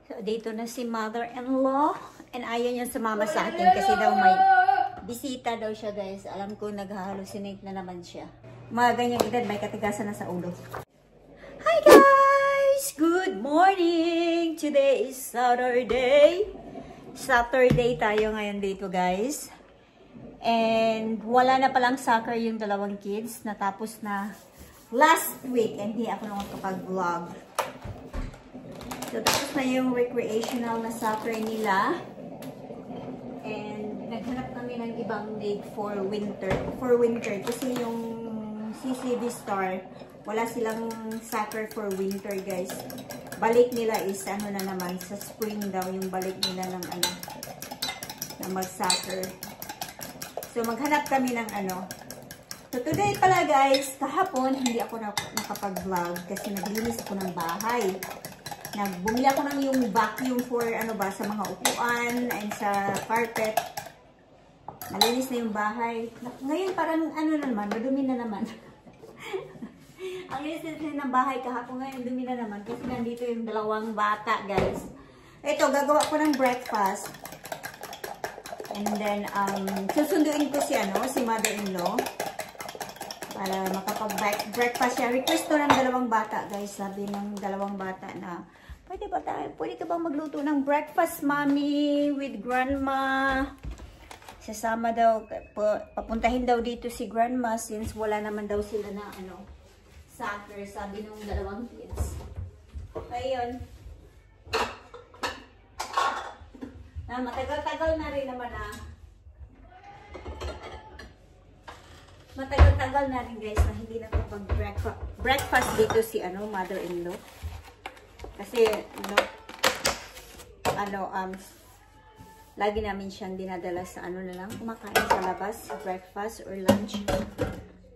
So, dito na si mother-in-law. And ayaw niya sumama sa akin kasi daw may bisita daw siya, guys. Alam ko nag-hallucinate na naman siya. Mga ganyang edad, may katigasan na sa ulo. Hi guys! Good morning! Today is Saturday. Saturday tayo ngayon dito, guys. And wala na palang soccer yung dalawang kids. Natapos na last week. And hindi ako nung kapag-vlog. So, tapos na yung recreational na soccer nila. And naghanap kami ng ibang date for winter. For winter. Kasi yung CCB Star, wala silang soccer for winter, guys. Balik nila is ano na naman, sa spring daw yung balik nila ng ano, na mag-soccer. So, maghanap kami ng ano. So, today pala, guys, kahapon, hindi ako nakapag-vlog kasi naglinis ako ng bahay. Bumili ako ng yung vacuum for ano ba, sa mga upuan and sa carpet. Malinis na yung bahay. Ngayon parang ano na naman, madumi na naman. Ang linis ng bahay kahapon, ngayon dumi na naman kasi nandito yung dalawang bata, guys. Ito, gagawa ko ng breakfast. And then, susunduin ko si mother-in-law para makapag-breakfast siya. Request to ng dalawang bata, guys. Sabi ng dalawang bata na, pwede ka bang magluto ng breakfast, mommy, with grandma? Sasama daw, papuntahin daw dito si grandma since wala naman daw sila na soccer, sabi ng dalawang kids. Ayun. Matagal-tagal na rin naman Matagal-tagal na rin, guys, na hindi nakapag-breakfast dito si mother-in-law. Kasi, lagi namin siyang dinadala sa na lang, kumakain sa labas, breakfast or lunch.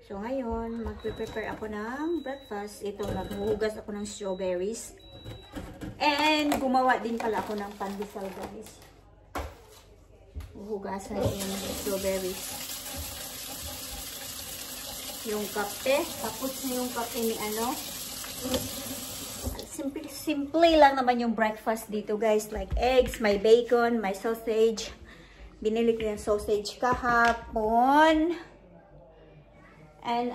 So, ngayon, magpe-prepare ako ng breakfast. Ito, naghuhugas ako ng strawberries. And, gumawa din pala ako ng pandesal, guys. Huhugasan yung strawberries. Yung kape. Tapos na yung kape ni Simple lang naman yung breakfast dito, guys. Like eggs, may bacon, may sausage. Binili ko yung sausage kahapon. And,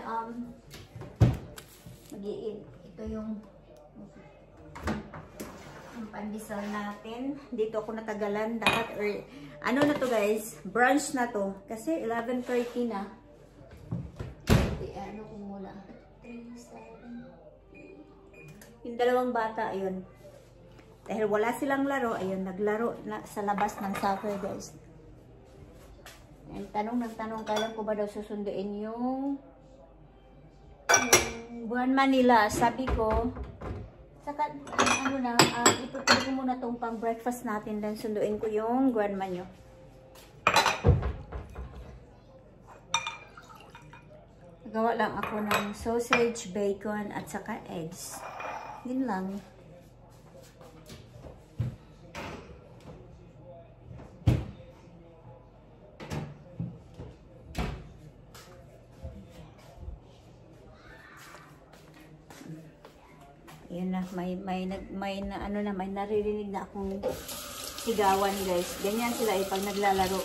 ito yung pandesal natin. Dito ako natagalan. Dapat, ano na to, guys? Brunch na to. Kasi 11:30 na. Ano kung mula? 3, 7. Yung dalawang bata, ayun. Dahil wala silang laro, ayun, naglaro na sa labas ng soccer, guys. And tanong kailan ko ba daw susunduin yung grandma nila. Sabi ko, saka, itutuloy ko muna tong pang breakfast natin, then sunduin ko yung grandma nyo. Gawa lang ako ng sausage, bacon, at saka eggs. Yun lang. Yun na, may naririnig na akong sigawan, guys. Ganyan sila pag naglalaro.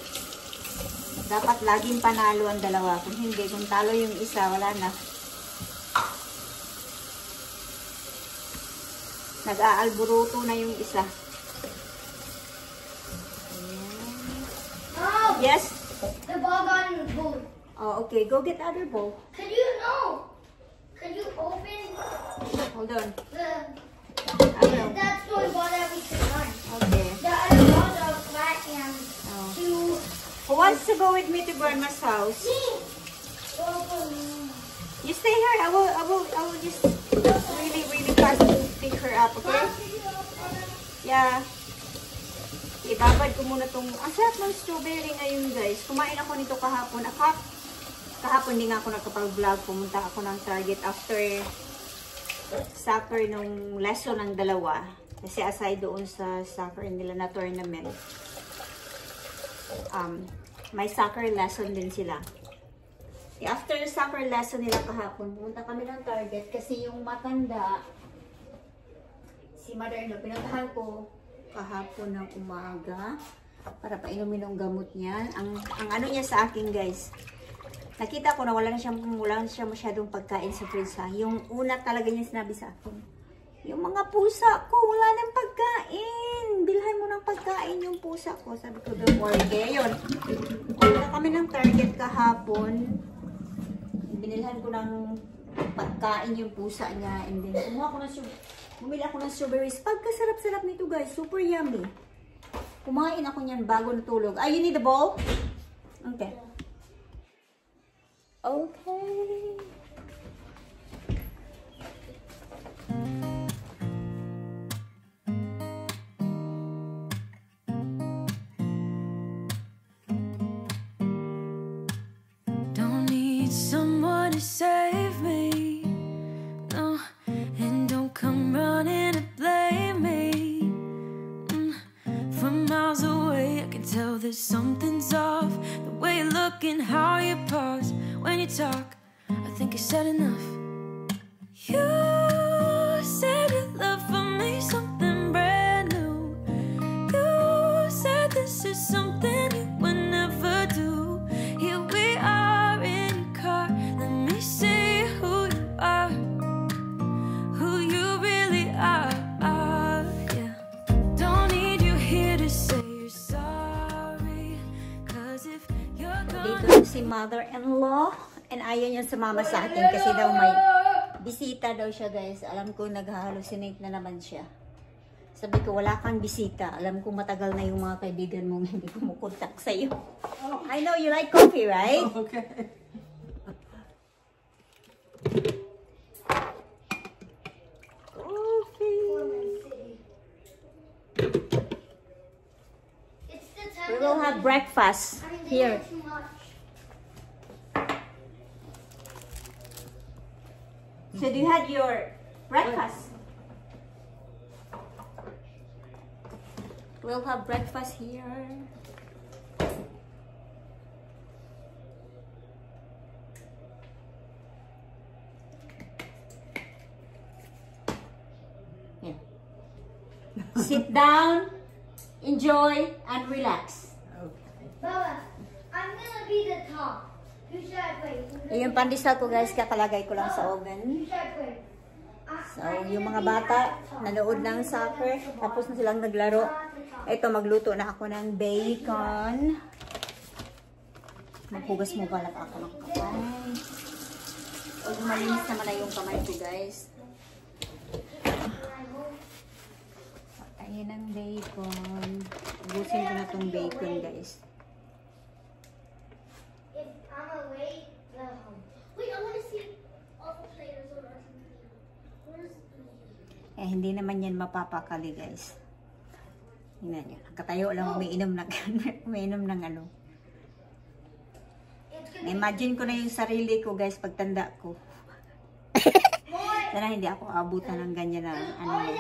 Dapat laging panalo ang dalawa. Kung hindi, kung talo yung isa, wala na. Nag-aalburuto na yung isa. Oh, yes? The ball got in the bowl. Oh, okay. Go get other bowl. Could you open? Hold on. That's the ball that we can run. Okay. The other balls are flat and two. Who wants to go with me to grandma's house? Me. You stay here. I will just really fast pick her up, okay? Yeah. Ibabad ko muna tong, ang sarap ng strawberry ngayon, guys. Kumain ako nito kahapon. Kahapon din ako nagkapag-vlog. Pumunta ako ng Target after soccer nung lesson ng dalawa. Kasi aside doon sa soccer nila na tournament, may soccer lesson din sila. After soccer lesson nila kahapon, pumunta kami ng Target kasi yung matanda, si mother-in-law, pinuntahan ko, kahapon ng umaga para painumin ng gamot niya. Ang ano niya sa akin, guys, nakita ko na wala na siya masyadong pagkain sa fridge. Yung una talaga niya sinabi sa akin, yung mga pusa ko, wala nang pagkain. Bilhan mo ng pagkain yung pusa ko. Sabi ko, don't worry. Kaya yun, wala kami ng Target kahapon. Binilhan ko ng pagkain yung pusa niya. And then, bumili ako ng strawberries. Pagkasarap-sarap nito, guys. Super yummy. Kumain ako niyan bago natulog. Ah, you need the bowl? Okay. Okay. Don't need someone to save me, no, and don't come running to blame me. From miles away, I can tell that something's off. The way you look and how you pause when you talk, I think I said enough. You said your love for me something brand new. You said this is something you would never do. Here we are in your car. Let me see who you are, who you really are. Yeah. Don't need you here to say you're sorry, 'cause if you're gonna... Dito si mother-in-law. And ayaw niya sumama sa akin kasi daw may bisita daw siya, guys. Alam ko nag-hallucinate na naman siya. Sabi ko, wala kang bisita. Alam ko matagal na yung mga kaibigan mo hindi kumukontak sa'yo. Oh, I know you like coffee, right? Oh, okay. It's the time. We will have breakfast here. Too much. So do you had your breakfast? We'll have breakfast here. Yeah. Sit down, enjoy, and relax. Okay. Baba, I'm gonna be the top. You should wait. Yung pandesal ko, guys, kakalagay ko lang sa oven. You should wait. So, yung mga bata, nanood ng soccer, tapos na silang naglaro. Ito, magluto na ako ng bacon. Maghugas mo pala ako ng kamay. O, malinis naman na yung kamay ko, guys. Ayan ang bacon. Hugusin ko na tong bacon, guys. If I'm away, wait, I want to see all the players on Argentina. Where's Eh, hindi naman yan mapapakali, guys. Tingnan nyo. Nakatayo lang umiinom ng ano. Imagine ko na yung sarili ko, guys, pagtanda ko. Sana hindi ako abutan ng ganyan na ano,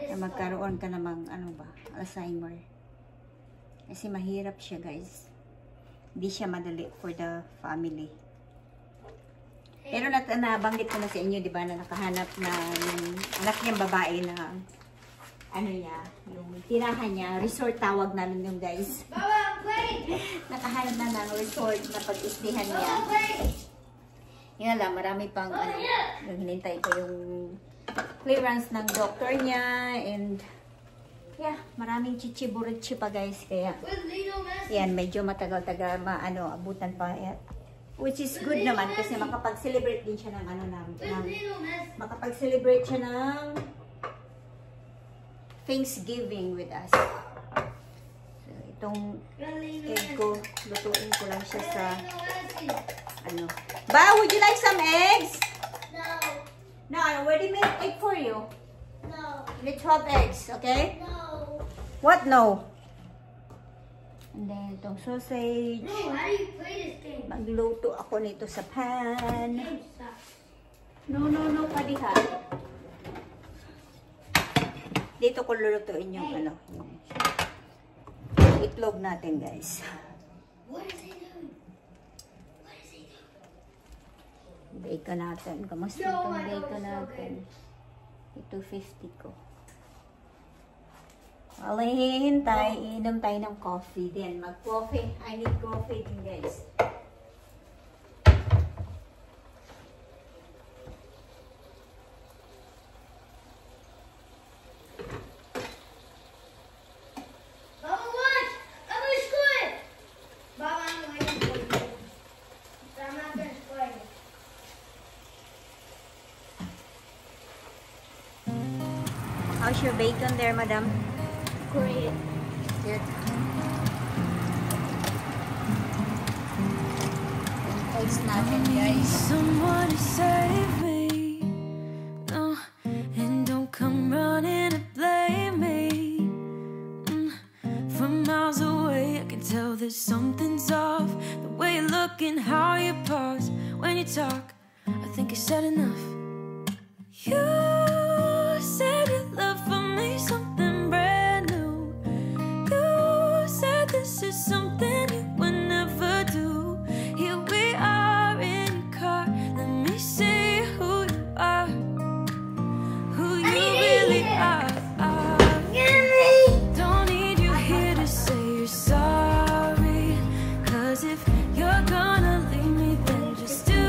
na magkaroon ka namang ano ba, Alzheimer. Kasi mahirap siya, guys. Hindi siya madali for the family. Pero nabanggit ko na sa inyo, di ba, na nakahanap na yung anak niyang babae na ano niya, yung tirahan niya, resort tawag namin yung, guys. Baba, wait! Nakahanap na ng resort na pag-istihan niya. Baba, wait! Yan lang, marami pang ano, hinintay ko yung clearance ng doctor niya, and yeah, maraming chichiburitsi pa, guys, kaya With Lionel Messi. yan, medyo matagal-tagal abutan pa. Which is good naman kasi makapag-celebrate din siya ng ano With Lionel Messi. makapag-celebrate siya ng Thanksgiving with us. So, itong egg ko, lutuin ko lang siya sa ano. Ba, would you like some eggs? No, No, I already made egg for you. no, You need 12 eggs, okay? no. What? No. And then, itong sausage. Bro, how do you play this game? Magluto ako nito sa pan. Game sucks. No, kadiha. Dito ko lulutuin yung ano, yung itlog natin, guys. What is he doing? What is he doing? Bacon natin. Kamusta Yo, itong I know bacon it's so natin? Ito 50 ko. Wala hihintay, inom tayo ng coffee din. Mag-coffee. I need coffee din, guys. Mama, watch! I'm gonna squid! Mama, I'm waiting for you. I'm not gonna squid. How's your bacon there, madam? Great. Good. Taste natin, guys. Someone to save me. No, and don't come running to blame me. From miles away, I can tell that something's off. The way you look and how you pause when you talk. I think I said enough. You said you love for me something brand new. You said this is something you would never do. Here we are in your car. Let me see who you are, who you really are. Don't need you here to say you're sorry. 'Cause if you're gonna leave me, then just do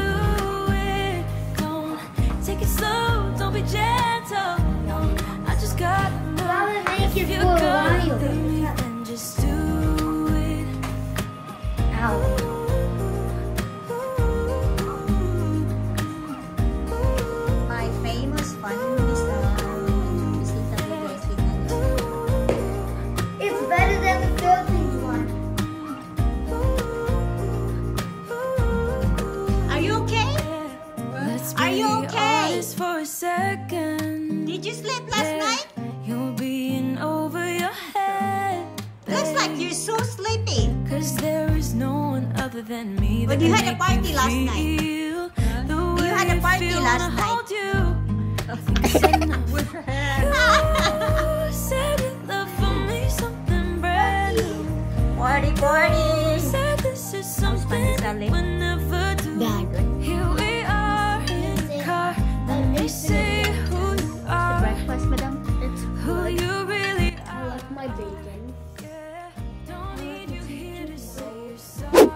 it. Don't take it slow, don't be gentle. No, I just gotta know. Mama, make If it you're for a gonna while. leave me, then just do it. Ow. My famous fun bisita ko, guys. It's better than the Philippines one. Are you okay? Let's Are you be okay? honest for a second. Did you sleep last night? You're being over your head. Looks like you're so sleepy. 'Cause there is no one other than me. But that you can had a make party last night. feel the way You had a I party feel last when I night. hold you. I think it's enough. You said you love for me something brand new. Party, party. Said this is something Sally? we never do. Here we are in the car. Let me see who you are, Breakfast, madam? It's who you really I are. like my bacon. Yeah, don't need you here to say you're sorry.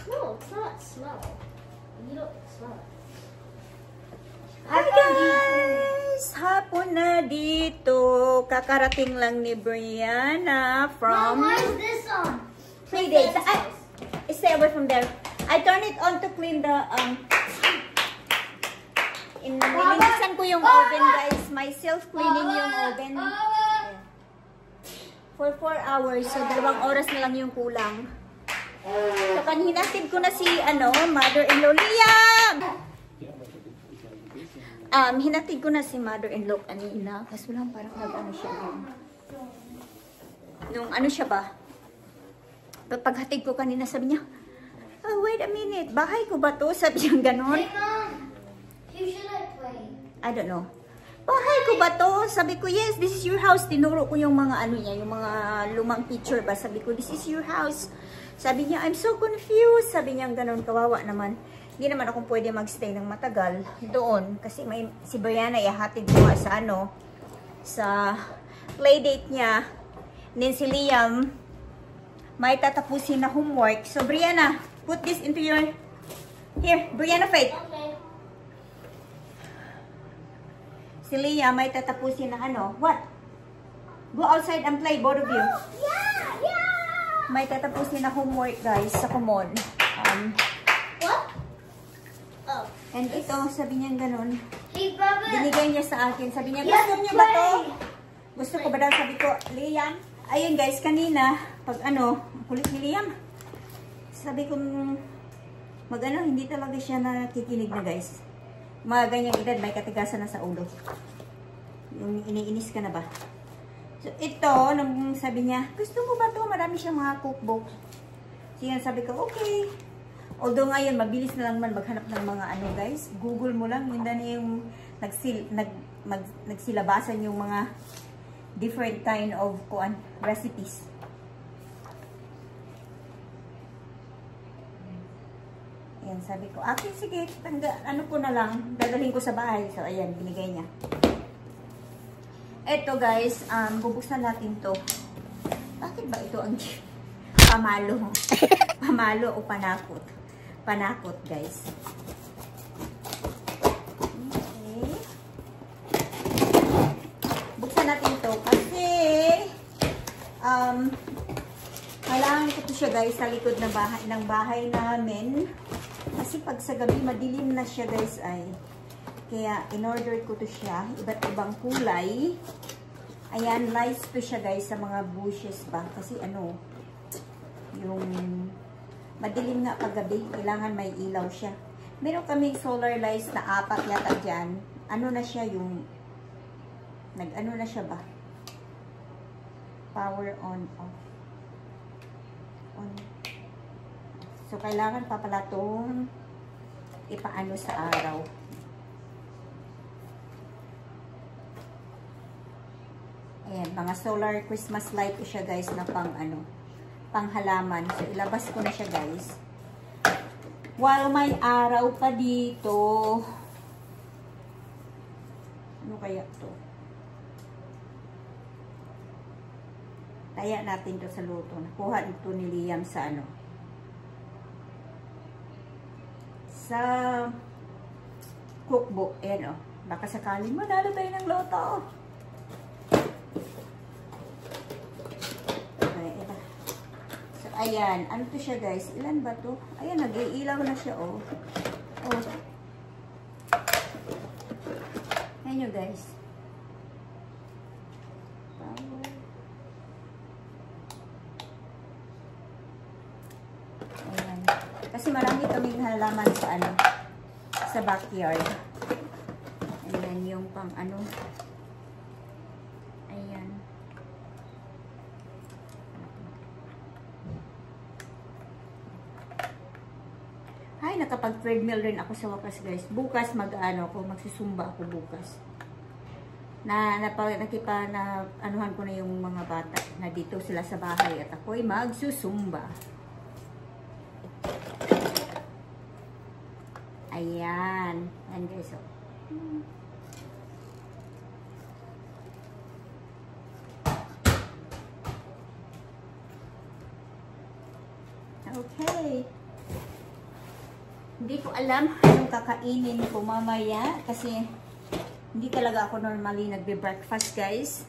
No, it's not smell. You don't smell it. Hi guys! Hapon na dito. Kakarating lang ni Brianna Mom, from why is this on? Playdates. Stay away from there. I turn it on to clean the nilinisan ko yung oven, guys. My self-cleaning yung oven. For 4 hours. So, 2 oras na lang yung kulang. So, hinatid ko na si, mother-in-law. Liam! Hinatid ko na si mother-in-law kanina. Kasi lang parang nag-ano siya. Nung ano siya ba? Paghatid ko kanina, sabi niya, oh, wait a minute. Bahay ko ba to? Sabi niya ganon. Hey, Mom. Who should I play? I don't know. Bahay ko ba to? Sabi ko, yes, this is your house. Tinuro ko yung mga ano niya, yung mga lumang picture ba. Sabi ko, this is your house. Sabi niya, I'm so confused. Sabi niya, ganon, kawawa naman. Hindi naman ako pwede magstay ng matagal doon. Kasi may, si Brianna, ihatid ko nga sa sa playdate niya. And then si Liam, may tatapusin na homework. So, Brianna, put this into your... Here, Brianna, Faith. Okay. Si Liam, may tatapusin na what? Go outside and play, both of you. Yeah! May tatapusin na homework, guys, sa Kumon. What? Oh. And ito, sabi niya ganun. Hey, Baba. Binigay niya sa akin. Sabi niya, Yes, gusto niyo ba to? play. Gusto ko ba daw? Sabi ko, Liam. Ayun, guys, kanina, pag kulit ni Liam. Sabi ko, hindi talaga siya nakikinig na, guys. Mga ganyang edad, may katigasan na sa ulo. Yung iniinis ka na ba? So, ito, nung sabi niya, gusto mo ba to? Marami siyang mga cookbook. Siya sabi ko, okay. Although ngayon, mabilis na lang man maghanap ng mga guys. Google mo lang, yun na yung nagsilabasan yung mga different kind of recipes. Ayan, sabi ko, okay, sige, ko na lang, dadalhin ko sa bahay. So, ayan, binigay niya. Eto guys, bubuksan natin to. Bakit ba ito ang pamalo? Pamalo o panakot? Panakot guys. Okay. Buksan natin to kasi kailangan ko to siya guys sa likod ng bahay namin. Kasi pag sa gabi madilim na siya guys ay. Kaya in-order ko to siya, iba't ibang kulay. Ayan, lights to siya guys sa mga bushes ba. Kasi ano, yung madilim nga pag gabi, kailangan may ilaw siya. Meron kaming solar lights na 4 yata dyan. Ano na siya yung, nag-ano na siya ba? Power on, off. On. So, kailangan pa pala itong ipaano sa araw. Ayan, mga solar Christmas light ko siya guys na pang ano, pang halaman. So, ilabas ko na siya guys. While may araw pa dito. Ano kaya to? Taya natin to sa luto. Nakuha ito ni Liam sa ano. Sa cookbook. Ayan o. Baka sakaling manalo tayo ng loto. Ayan, ano to siya guys? Ilan ba to? Ayan, nag-iilaw na siya, oh. Oh. Ayan nyo guys. Ayan. Kasi marami kaming halaman sa ano, sa backyard. Ayan, yung pang ano. Ayan. Ay, nakapag-treadmill rin ako sa wakas, guys. Bukas, magsusumba ako bukas. Anuhan ko na yung mga bata na dito sila sa bahay at ako'y magsusumba. Ayan. Ayan, guys. Oh. Okay. Hindi ko alam anong kakainin ko mamaya kasi hindi talaga ako normally nagbe-breakfast guys.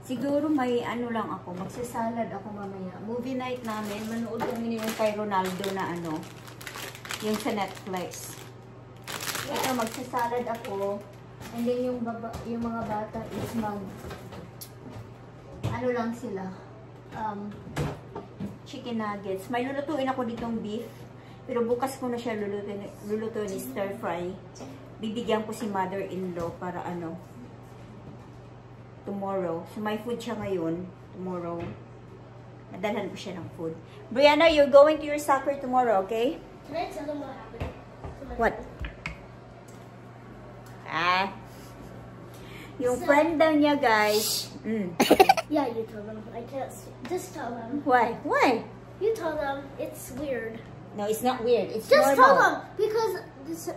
Siguro may ano lang ako, magsasalad ako mamaya. Movie night namin, manood kami yung kay Ronaldo na ano, yung sa Netflix. Ito, magsasalad ako. And then yung mga bata is ano lang sila, chicken nuggets. May lulutuin ako ditong beef. Pero bukas ko na siya lulutuin ni stir fry. Bibigyan ko si mother-in-law para ano, tomorrow. So may food siya ngayon, tomorrow. Nadalhan ko siya ng food. Brianna, you're going to your soccer tomorrow, okay? Can I tell them what happened? What? Yung friend daw niya, guys. Yeah, you tell them. I can't. Just tell them. Why? Why? You tell them. It's weird. No, it's not weird. It's just normal. Tell them because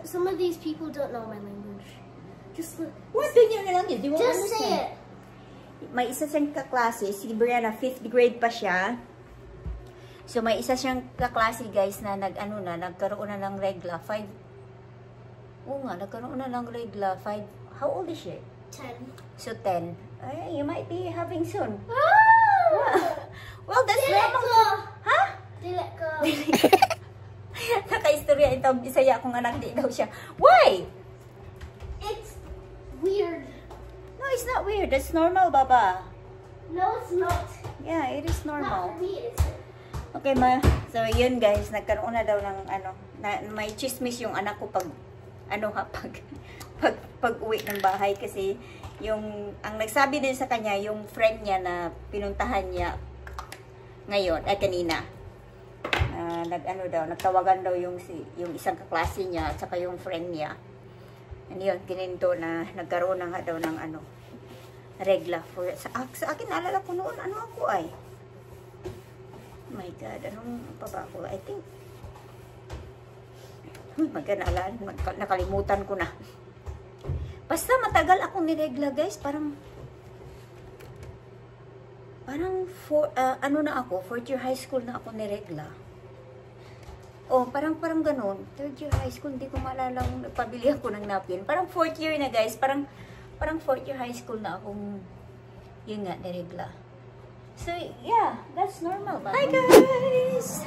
some of these people don't know my language. Just what do you know? You won't just understand. say it. May isa siyang kaklase, si Brianna, 5th grade pa siya. So may isa siyang kaklase guys na nagkaroon na ng regla 5. Oo nga, nagkaroon na ng regla 5. How old is she? 10. So 10. Ay, you might be having soon. Ah! Well, that's normal. Ha? Dili ko. Naka-istorya ito, Bisaya akong anak, di daw siya. Why? It's weird. No, it's not weird. That's normal, Baba. No, it's not. Yeah, it is normal. Not for me, it's Okay, so yun guys, nagkaroon na daw ng may chismis yung anak ko pag uwi ng bahay kasi ang nagsabi din sa kanya, yung friend niya na pinuntahan niya ngayon, kanina. Nagtawagan daw yung isang kaklase niya at saka yung friend niya. And yun, kininto na nagkaroon na nga daw ng regla for sa akin naalala ko noon ako ay. Oh my God, anong pa ba ako? I think nakalimutan ko na. Basta matagal akong niregla guys, parang Parang, ano na ako, 4th year high school na ako niregla. Oh, parang ganun. 3rd year high school, hindi ko maalala kung nagpabili ako ng napkin. Parang 4th year na guys, parang 4th year high school na akong, yun nga, niregla. So, yeah, that's normal ba? Hi guys!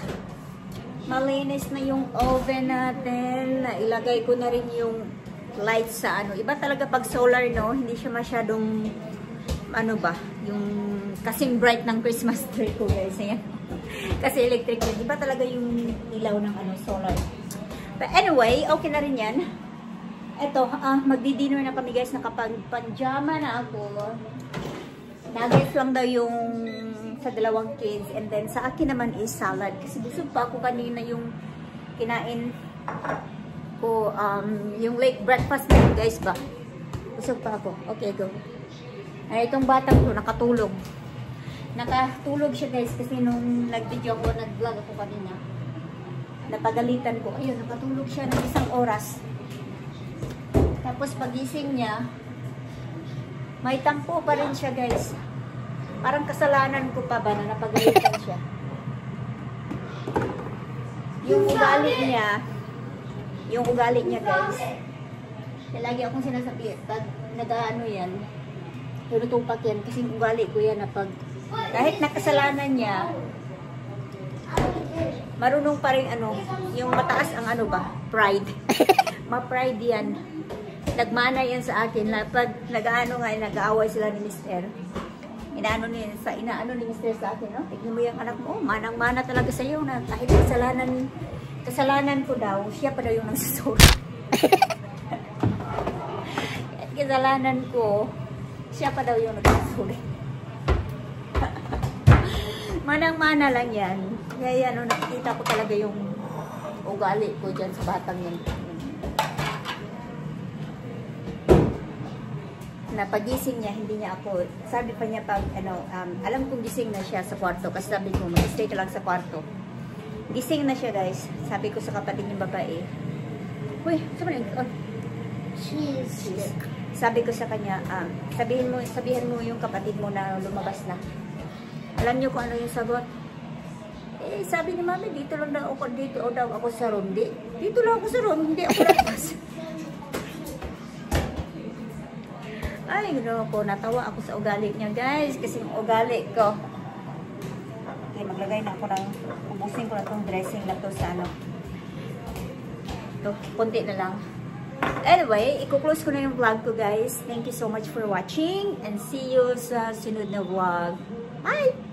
Malinis na yung oven natin. Ilagay ko na rin yung lights sa ano. Iba talaga pag solar, no? Hindi siya masyadong, ano ba, yung kasing bright ng Christmas tree ko guys. Ayan. Kasi electric yun. Iba talaga yung ilaw ng ano, solar. But anyway, okay na rin yan. Eto, magdi-dinner na kami guys. Nakapag-pajama na ako. Nuggets lang daw yung sa dalawang kids. And then sa akin naman is salad. Kasi busog pa ako kanina yung kinain ko. Yung late breakfast na yun guys ba. Busog pa ako. Okay, go. Ay, itong batang ko nakatulog. Nakatulog siya guys kasi nung nag-video ako, nag-vlog ako kanina. Napagalitan ko. Ayun, nakatulog siya ng 1 oras. Tapos pagising niya, may tampo pa rin siya guys. Parang kasalanan ko pa ba na napagalitan siya. Yung ugali niya guys. Lagi akong sinasabi, pag nag-ano yan, tunutupak yan kasi ugali ko yan na pag kahit nakasalanan niya, marunong pa rin ano, yung mataas ang ano ba, pride. Ma-pride yan. Nagmana yan sa akin na pag nag-ano nga, nag-aaway sila ni Mr. Inaano ni Mr. sa akin, no? Tignan mo yung anak mo, manang-mana talaga sa iyo na kahit kasalanan ko daw, siya pa daw yung nagsusuri. Kahit kasalanan ko, siya pa daw yung nagsusuri. Manang-mana lang yan. Kaya ano, nakikita ko talaga yung ugali ko dyan sa batang yan. Na pagising niya, hindi niya ako, sabi pa niya pag, ano, alam kong gising na siya sa kwarto, kasi sabi ko, mag-stay ka lang sa kwarto. Gising na siya guys. Sabi ko sa kapatid niyang babae, uy, sabi niya, cheese. Sabi ko sa kanya, sabihin mo yung kapatid mo na lumabas na. Alam niyo kung ano yung sagot? Eh, sabi ni Mami, dito lang daw ako, dito daw ako sa room. Dito lang ako sa room, hindi ako labas. Ay, gano'n ako, natawa ako sa ugali niya, guys. Kasi yung ugali ko. Okay, maglagay na ako ng, ubusin ko na itong dressing na to sa ano. Ito, konti na lang. Anyway, i-close ko na yung vlog ko, guys. Thank you so much for watching. And see you sa sunod na vlog. Bye!